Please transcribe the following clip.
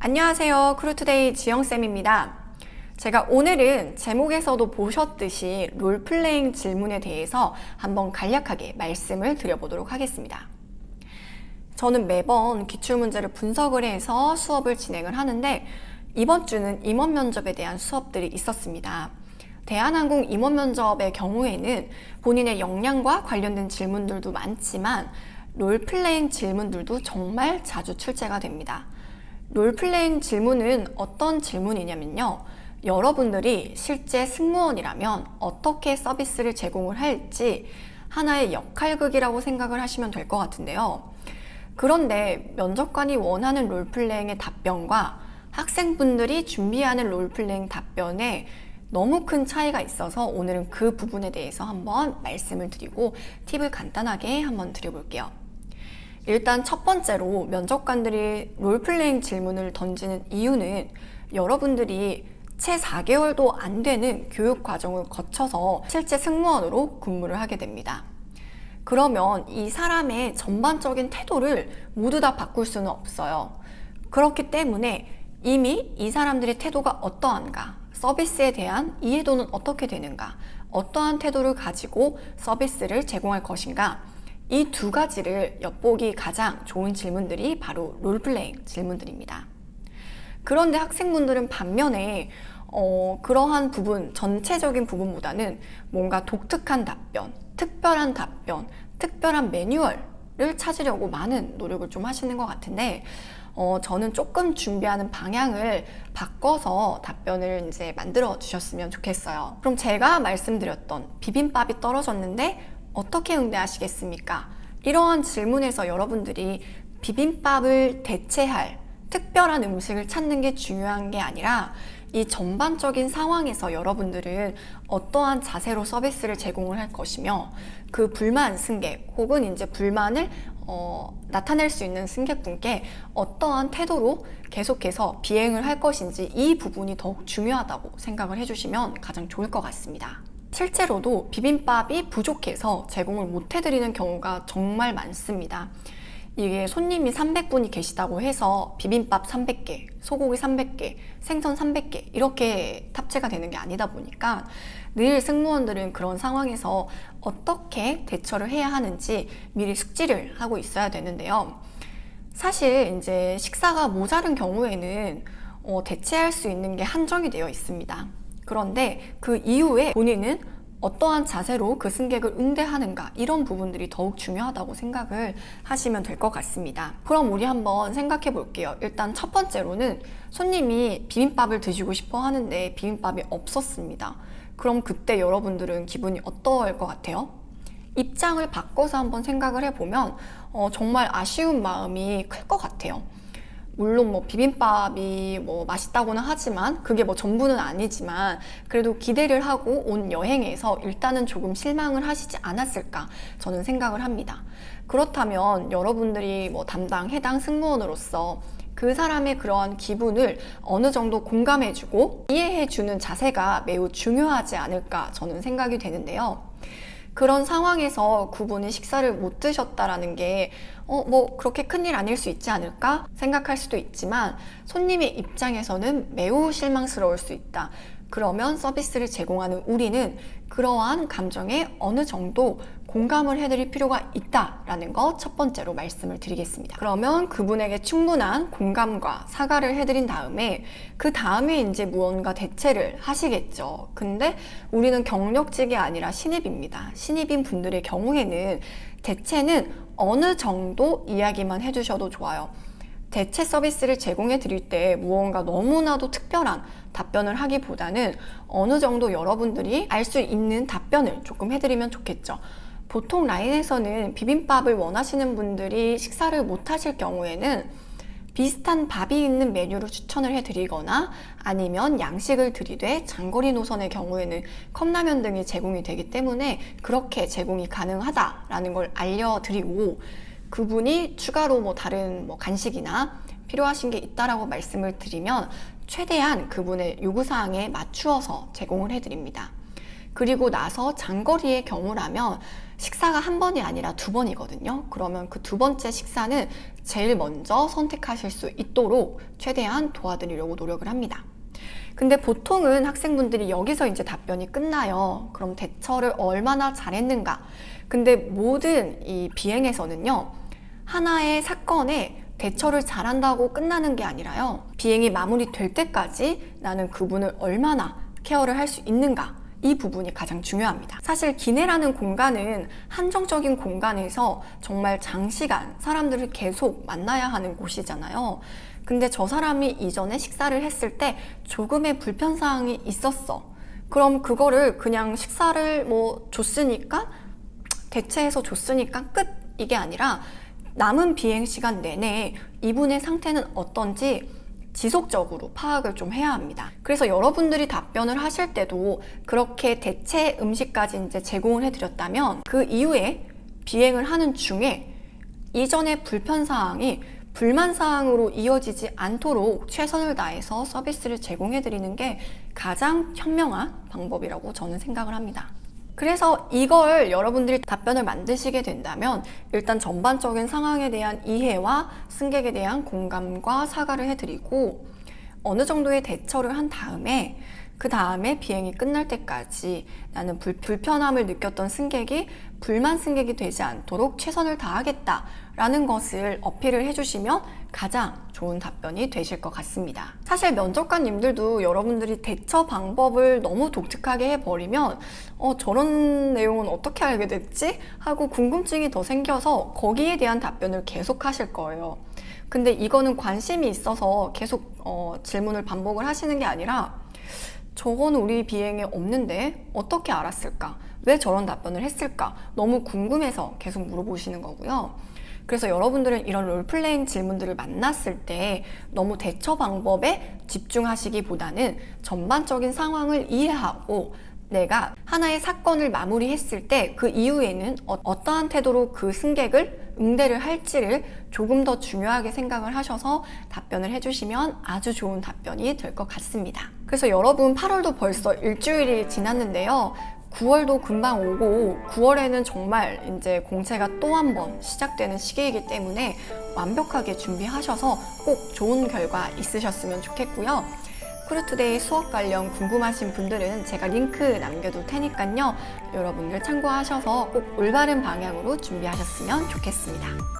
안녕하세요. 크루투데이 지영쌤입니다. 제가 오늘은 제목에서도 보셨듯이 롤플레잉 질문에 대해서 한번 간략하게 말씀을 드려보도록 하겠습니다. 저는 매번 기출문제를 분석을 해서 수업을 진행을 하는데 이번 주는 임원 면접에 대한 수업들이 있었습니다. 대한항공 임원 면접의 경우에는 본인의 역량과 관련된 질문들도 많지만 롤플레잉 질문들도 정말 자주 출제가 됩니다. 롤플레잉 질문은 어떤 질문이냐면요. 여러분들이 실제 승무원이라면 어떻게 서비스를 제공을 할지 하나의 역할극이라고 생각을 하시면 될 것 같은데요. 그런데 면접관이 원하는 롤플레잉의 답변과 학생분들이 준비하는 롤플레잉 답변에 너무 큰 차이가 있어서 오늘은 그 부분에 대해서 한번 말씀을 드리고 팁을 간단하게 한번 드려볼게요. 일단 첫 번째로 면접관들이 롤플레잉 질문을 던지는 이유는 여러분들이 채 4개월도 안 되는 교육 과정을 거쳐서 실제 승무원으로 근무를 하게 됩니다. 그러면 이 사람의 전반적인 태도를 모두 다 바꿀 수는 없어요. 그렇기 때문에 이미 이 사람들의 태도가 어떠한가, 서비스에 대한 이해도는 어떻게 되는가, 어떠한 태도를 가지고 서비스를 제공할 것인가, 이 두 가지를 엿보기 가장 좋은 질문들이 바로 롤플레잉 질문들입니다. 그런데 학생분들은 반면에 그러한 부분, 전체적인 부분보다는 뭔가 독특한 답변, 특별한 답변, 특별한 매뉴얼을 찾으려고 많은 노력을 좀 하시는 것 같은데 저는 조금 준비하는 방향을 바꿔서 답변을 이제 만들어 주셨으면 좋겠어요. 그럼 제가 말씀드렸던 비빔밥이 떨어졌는데 어떻게 응대하시겠습니까? 이러한 질문에서 여러분들이 비빔밥을 대체할 특별한 음식을 찾는 게 중요한 게 아니라 이 전반적인 상황에서 여러분들은 어떠한 자세로 서비스를 제공을 할 것이며 그 불만 승객 혹은 이제 불만을 나타낼 수 있는 승객분께 어떠한 태도로 계속해서 비행을 할 것인지 이 부분이 더욱 중요하다고 생각을 해주시면 가장 좋을 것 같습니다. 실제로도 비빔밥이 부족해서 제공을 못 해드리는 경우가 정말 많습니다. 이게 손님이 300분이 계시다고 해서 비빔밥 300개, 소고기 300개, 생선 300개 이렇게 탑재가 되는 게 아니다 보니까 늘 승무원들은 그런 상황에서 어떻게 대처를 해야 하는지 미리 숙지를 하고 있어야 되는데요. 사실 이제 식사가 모자른 경우에는 대체할 수 있는 게 한정이 되어 있습니다. 그런데 그 이후에 본인은 어떠한 자세로 그 승객을 응대하는가 이런 부분들이 더욱 중요하다고 생각을 하시면 될 것 같습니다. 그럼 우리 한번 생각해 볼게요. 일단 첫 번째로는 손님이 비빔밥을 드시고 싶어 하는데 비빔밥이 없었습니다. 그럼 그때 여러분들은 기분이 어떨 것 같아요? 입장을 바꿔서 한번 생각을 해보면 정말 아쉬운 마음이 클 것 같아요. 물론 뭐 비빔밥이 뭐 맛있다고는 하지만 그게 뭐 전부는 아니지만 그래도 기대를 하고 온 여행에서 일단은 조금 실망을 하시지 않았을까 저는 생각을 합니다. 그렇다면 여러분들이 뭐 해당 승무원으로서 그 사람의 그러한 기분을 어느 정도 공감해주고 이해해주는 자세가 매우 중요하지 않을까 저는 생각이 되는데요. 그런 상황에서 그분이 식사를 못 드셨다라는 게 뭐 그렇게 큰일 아닐 수 있지 않을까 생각할 수도 있지만 손님의 입장에서는 매우 실망스러울 수 있다. 그러면 서비스를 제공하는 우리는 그러한 감정에 어느 정도 공감을 해드릴 필요가 있다라는 거 첫 번째로 말씀을 드리겠습니다. 그러면 그분에게 충분한 공감과 사과를 해드린 다음에 그 다음에 이제 무언가 대체를 하시겠죠. 근데 우리는 경력직이 아니라 신입입니다. 신입인 분들의 경우에는 대체는 어느 정도 이야기만 해주셔도 좋아요. 대체 서비스를 제공해 드릴 때 무언가 너무나도 특별한 답변을 하기보다는 어느 정도 여러분들이 알 수 있는 답변을 조금 해드리면 좋겠죠. 보통 라인에서는 비빔밥을 원하시는 분들이 식사를 못 하실 경우에는 비슷한 밥이 있는 메뉴를 추천을 해드리거나 아니면 양식을 드리되 장거리 노선의 경우에는 컵라면 등이 제공이 되기 때문에 그렇게 제공이 가능하다라는 걸 알려드리고 그분이 추가로 뭐 다른 뭐 간식이나 필요하신 게 있다라고 말씀을 드리면 최대한 그분의 요구사항에 맞추어서 제공을 해드립니다. 그리고 나서 장거리의 경우라면 식사가 한 번이 아니라 두 번이거든요. 그러면 그 두 번째 식사는 제일 먼저 선택하실 수 있도록 최대한 도와드리려고 노력을 합니다. 근데 보통은 학생분들이 여기서 이제 답변이 끝나요. 그럼 대처를 얼마나 잘했는가? 근데 모든 이 비행에서는요, 하나의 사건에 대처를 잘한다고 끝나는 게 아니라요, 비행이 마무리될 때까지 나는 그분을 얼마나 케어를 할 수 있는가, 이 부분이 가장 중요합니다. 사실 기내라는 공간은 한정적인 공간에서 정말 장시간 사람들을 계속 만나야 하는 곳이잖아요. 근데 저 사람이 이전에 식사를 했을 때 조금의 불편사항이 있었어. 그럼 그거를 그냥 식사를 줬으니까, 대체해서 줬으니까 끝, 이게 아니라 남은 비행 시간 내내 이분의 상태는 어떤지 지속적으로 파악을 좀 해야 합니다. 그래서 여러분들이 답변을 하실 때도 그렇게 대체 음식까지 이제 제공을 해드렸다면 그 이후에 비행을 하는 중에 이전의 불편사항이 불만사항으로 이어지지 않도록 최선을 다해서 서비스를 제공해드리는 게 가장 현명한 방법이라고 저는 생각을 합니다. 그래서 이걸 여러분들이 답변을 만드시게 된다면 일단 전반적인 상황에 대한 이해와 승객에 대한 공감과 사과를 해드리고 어느 정도의 대처를 한 다음에 그 다음에 비행이 끝날 때까지 나는 불편함을 느꼈던 승객이 불만 승객이 되지 않도록 최선을 다하겠다라는 것을 어필을 해주시면 가장 좋은 답변이 되실 것 같습니다. 사실 면접관님들도 여러분들이 대처 방법을 너무 독특하게 해버리면 저런 내용은 어떻게 알게 됐지? 하고 궁금증이 더 생겨서 거기에 대한 답변을 계속 하실 거예요. 근데 이거는 관심이 있어서 계속 질문을 반복을 하시는 게 아니라 저거는 우리 비행에 없는데 어떻게 알았을까? 왜 저런 답변을 했을까? 너무 궁금해서 계속 물어보시는 거고요. 그래서 여러분들은 이런 롤플레잉 질문들을 만났을 때 너무 대처 방법에 집중하시기보다는 전반적인 상황을 이해하고 내가 하나의 사건을 마무리했을 때 그 이후에는 어떠한 태도로 그 승객을 응대를 할지를 조금 더 중요하게 생각을 하셔서 답변을 해주시면 아주 좋은 답변이 될 것 같습니다. 그래서 여러분 8월도 벌써 일주일이 지났는데요. 9월도 금방 오고 9월에는 정말 이제 공채가 또 한 번 시작되는 시기이기 때문에 완벽하게 준비하셔서 꼭 좋은 결과 있으셨으면 좋겠고요. 크루투데이 수업 관련 궁금하신 분들은 제가 링크 남겨둘 테니까요. 여러분들 참고하셔서 꼭 올바른 방향으로 준비하셨으면 좋겠습니다.